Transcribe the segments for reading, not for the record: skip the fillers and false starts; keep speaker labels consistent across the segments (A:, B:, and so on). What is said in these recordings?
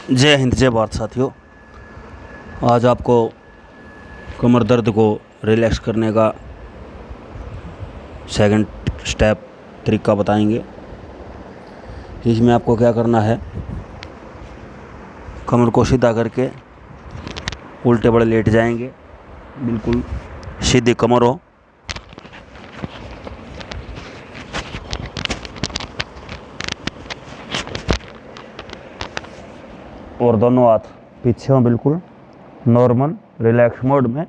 A: जय हिंद जय भारत साथियों। आज आपको कमर दर्द को रिलैक्स करने का सेकंड स्टेप तरीका बताएंगे। इसमें आपको क्या करना है, कमर को सीधा करके उल्टे बड़े लेट जाएंगे, बिल्कुल सीधी कमर हो। और दोनों हाथ पीछे हों, बिल्कुल नॉर्मल रिलैक्स मोड में।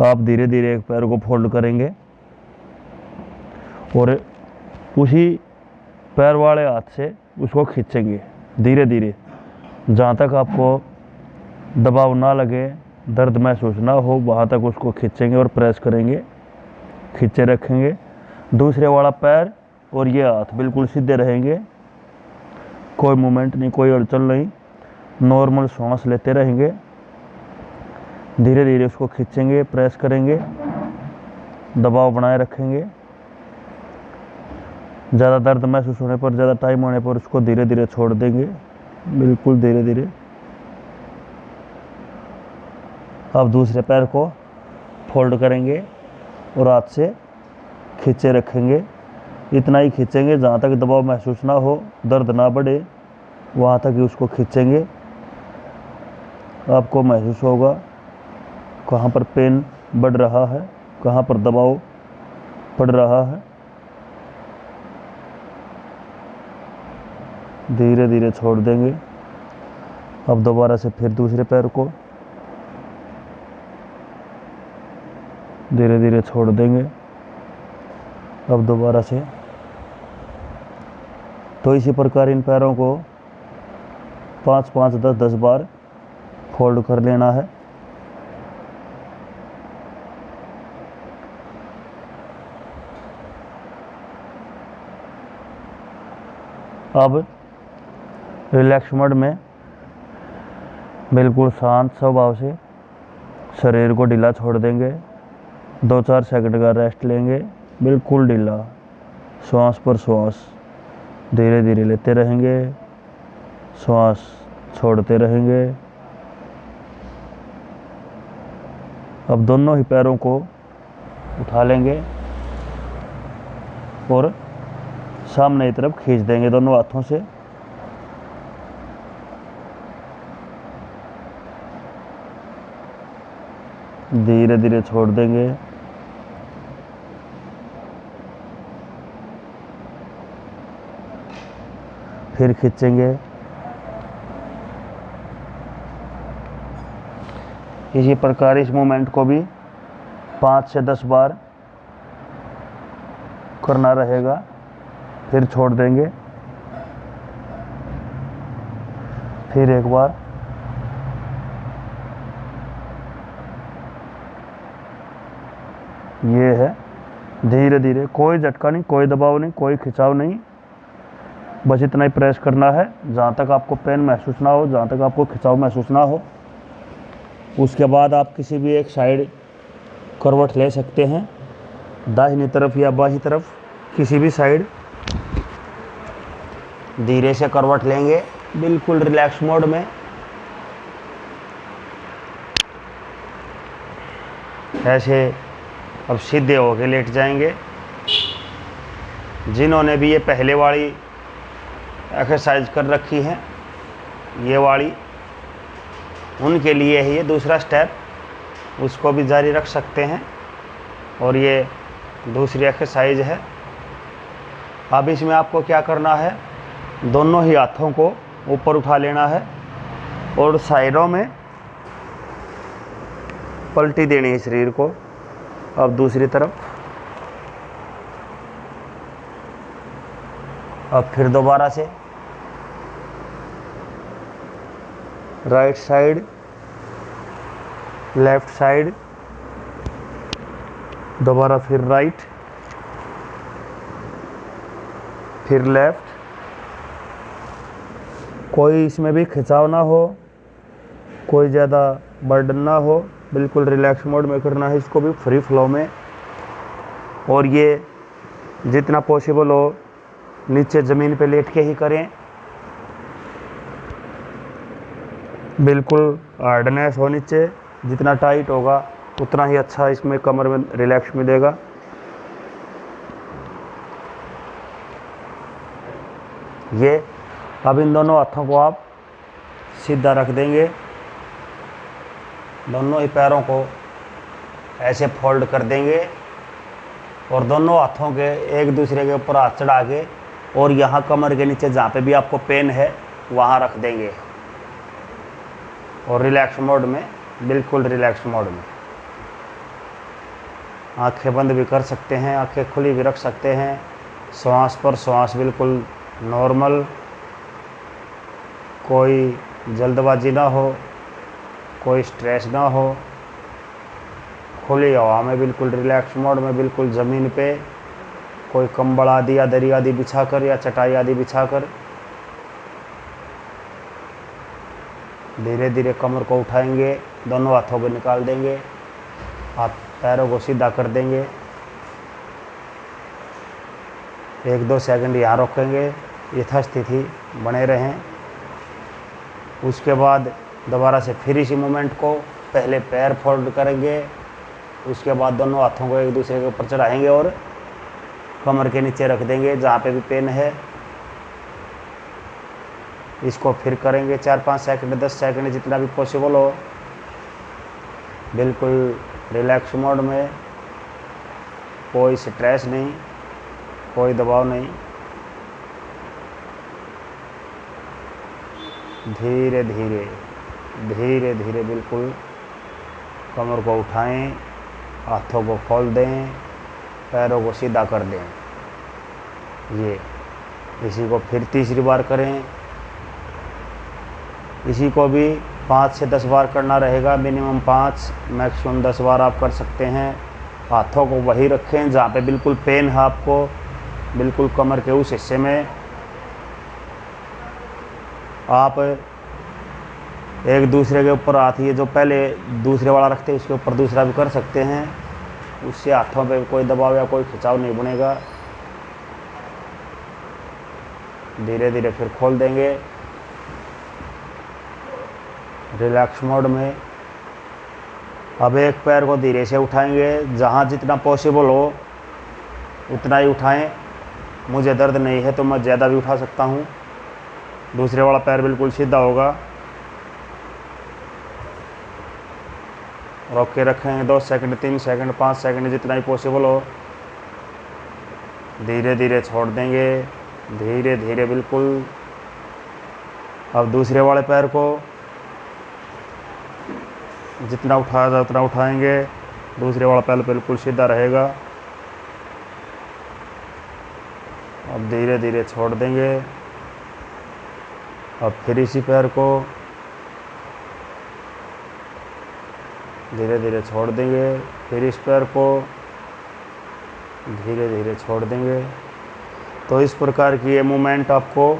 A: आप धीरे धीरे एक पैर को फोल्ड करेंगे और उसी पैर वाले हाथ से उसको खींचेंगे धीरे धीरे, जहाँ तक आपको दबाव ना लगे, दर्द महसूस ना हो, वहाँ तक उसको खींचेंगे और प्रेस करेंगे, खींचे रखेंगे। दूसरे वाला पैर और ये हाथ बिल्कुल सीधे रहेंगे, कोई मूवमेंट नहीं, कोई हलचल नहीं, नॉर्मल सांस लेते रहेंगे। धीरे धीरे उसको खींचेंगे, प्रेस करेंगे, दबाव बनाए रखेंगे। ज़्यादा दर्द महसूस होने पर, ज़्यादा टाइम होने पर उसको धीरे धीरे छोड़ देंगे, बिल्कुल धीरे धीरे। अब दूसरे पैर को फोल्ड करेंगे और हाथ से खींचे रखेंगे। इतना ही खींचेंगे जहाँ तक दबाव महसूस ना हो, दर्द ना बढ़े, वहाँ तक ही उसको खींचेंगे। आपको महसूस होगा कहाँ पर पेन बढ़ रहा है, कहाँ पर दबाव पड़ रहा है। धीरे धीरे छोड़ देंगे। अब दोबारा से फिर दूसरे पैर को धीरे धीरे छोड़ देंगे। अब दोबारा से। तो इसी प्रकार इन पैरों को 5-5, 10-10 बार फोल्ड कर लेना है। अब रिलैक्स मोड में बिल्कुल शांत स्वभाव से शरीर को ढीला छोड़ देंगे। 2-4 सेकंड का रेस्ट लेंगे, बिल्कुल ढीला, श्वास पर श्वास धीरे धीरे लेते रहेंगे, श्वास छोड़ते रहेंगे। अब दोनों ही पैरों को उठा लेंगे और सामने की तरफ खींच देंगे दोनों हाथों से। धीरे धीरे छोड़ देंगे। फिर खींचेंगे। इसी प्रकार इस मूवमेंट को भी 5 से 10 बार करना रहेगा। फिर छोड़ देंगे। फिर एक बार। ये है धीरे धीरे, कोई झटका नहीं, कोई दबाव नहीं, कोई खिंचाव नहीं, बस इतना ही प्रेस करना है जहाँ तक आपको पेन महसूस ना हो, जहाँ तक आपको खिंचाव महसूस ना हो। उसके बाद आप किसी भी एक साइड करवट ले सकते हैं, दाहिनी तरफ या बाईं तरफ, किसी भी साइड धीरे से करवट लेंगे, बिल्कुल रिलैक्स मोड में। ऐसे अब सीधे होके लेट जाएंगे। जिन्होंने भी ये पहले वाली एक्सरसाइज कर रखी है, ये वाली, उनके लिए है ये दूसरा स्टेप, उसको भी जारी रख सकते हैं। और ये दूसरी एक्सरसाइज है। अब इसमें आपको क्या करना है, दोनों ही हाथों को ऊपर उठा लेना है और साइडों में पलटी देनी है शरीर को। अब दूसरी तरफ। अब फिर दोबारा से राइट साइड, लेफ्ट साइड, दोबारा फिर राइट, फिर लेफ्ट। कोई इसमें भी खिंचाव ना हो, कोई ज़्यादा बर्डन ना हो, बिल्कुल रिलैक्स मोड में करना है इसको भी, फ्री फ्लो में। और ये जितना पॉसिबल हो नीचे ज़मीन पे लेट के ही करें। बिल्कुल हार्डनेस हो नीचे, जितना टाइट होगा उतना ही अच्छा इसमें कमर में रिलैक्स मिलेगा। ये अब इन दोनों हाथों को आप सीधा रख देंगे, दोनों ही पैरों को ऐसे फोल्ड कर देंगे और दोनों हाथों के एक दूसरे के ऊपर हाथ चढ़ा के और यहाँ कमर के नीचे जहाँ पे भी आपको पेन है वहाँ रख देंगे और रिलैक्स मोड में, बिल्कुल रिलैक्स मोड में। आंखें बंद भी कर सकते हैं, आंखें खुली भी रख सकते हैं। श्वास पर श्वास बिल्कुल नॉर्मल, कोई जल्दबाजी ना हो, कोई स्ट्रेस ना हो। खुली हवा में बिल्कुल रिलैक्स मोड में, बिल्कुल ज़मीन पे कोई कंबल आदि या दरी आदि बिछाकर या चटाई आदि बिछाकर धीरे धीरे कमर को उठाएंगे, दोनों हाथों को निकाल देंगे, हाथ पैरों को सीधा कर देंगे। 1-2 सेकंड यहाँ रोकेंगे, यथास्थिति बने रहें। उसके बाद दोबारा से फिर इसी मूवमेंट को पहले पैर फोल्ड करेंगे, उसके बाद दोनों हाथों को एक दूसरे के ऊपर चढ़ाएंगे और कमर के नीचे रख देंगे जहाँ पे भी पेन है। इसको फिर करेंगे 4-5 सेकंड, 10 सेकंड, जितना भी पॉसिबल हो, बिल्कुल रिलैक्स मोड में, कोई स्ट्रेस नहीं, कोई दबाव नहीं। धीरे धीरे धीरे धीरे बिल्कुल कमर को उठाएं, हाथों को खोल दें, पैरों को सीधा कर दें। ये इसी को फिर तीसरी बार करें। इसी को भी 5 से 10 बार करना रहेगा, मिनिमम 5 मैक्सिमम 10 बार आप कर सकते हैं। हाथों को वही रखें जहाँ पे बिल्कुल पेन है आपको, बिल्कुल कमर के उस हिस्से में। आप एक दूसरे के ऊपर हाथ, ये जो पहले दूसरे वाला रखते हैं उसके ऊपर दूसरा भी कर सकते हैं, उससे हाथों पे कोई दबाव या कोई खिंचाव नहीं बनेगा। धीरे धीरे फिर खोल देंगे रिलैक्स मोड में। अब एक पैर को धीरे से उठाएंगे, जहाँ जितना पॉसिबल हो उतना ही उठाएं। मुझे दर्द नहीं है तो मैं ज़्यादा भी उठा सकता हूँ। दूसरे वाला पैर बिल्कुल सीधा होगा, रोक के रखें 2 सेकंड, 3 सेकंड, 5 सेकंड, जितना ही पॉसिबल हो। धीरे धीरे छोड़ देंगे, धीरे धीरे बिल्कुल। अब दूसरे वाले पैर को जितना उठाया जाए उतना उठाएंगे, दूसरे वाला पैर बिल्कुल सीधा रहेगा। अब धीरे धीरे छोड़ देंगे। अब फिर इसी पैर को धीरे धीरे छोड़ देंगे, फिर इस पैर को धीरे धीरे छोड़ देंगे। तो इस प्रकार की ये मूवमेंट आपको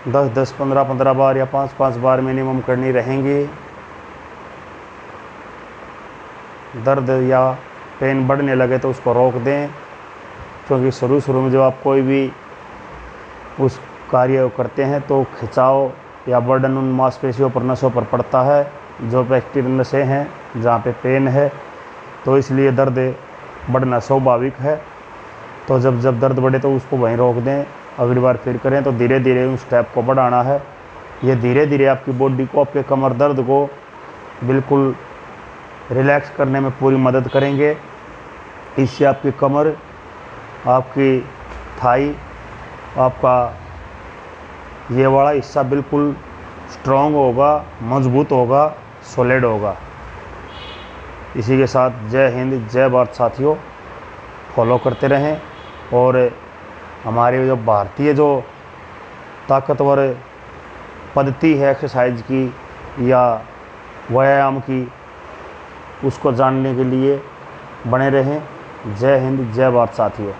A: 10-10, 15-15 बार या 5-5 बार मिनिमम करनी रहेंगी। दर्द या पेन बढ़ने लगे तो उसको रोक दें, क्योंकि शुरू में जब आप कोई भी उस कार्य करते हैं तो खिंचाव या बर्डन उन मांसपेशियों पर, नसों पर पड़ता है जो बैक्टीरियल नसें हैं जहाँ पे पेन है, तो इसलिए दर्द बढ़ना स्वाभाविक है। तो जब दर्द बढ़े तो उसको वहीं रोक दें। अगली बार फिर करें तो धीरे धीरे उस स्टेप को बढ़ाना है। ये धीरे धीरे आपकी बॉडी को, आपके कमर दर्द को बिल्कुल रिलैक्स करने में पूरी मदद करेंगे। इससे आपकी कमर, आपकी थाई, आपका ये वाला हिस्सा बिल्कुल स्ट्रॉन्ग होगा, मजबूत होगा, सॉलिड होगा। इसी के साथ जय हिंद, जय भारत साथियों। फॉलो करते रहें और हमारे जो भारतीय जो ताकतवर पद्धति है एक्सरसाइज की या व्यायाम की, उसको जानने के लिए बने रहें। जय हिंद, जय भारत साथियों।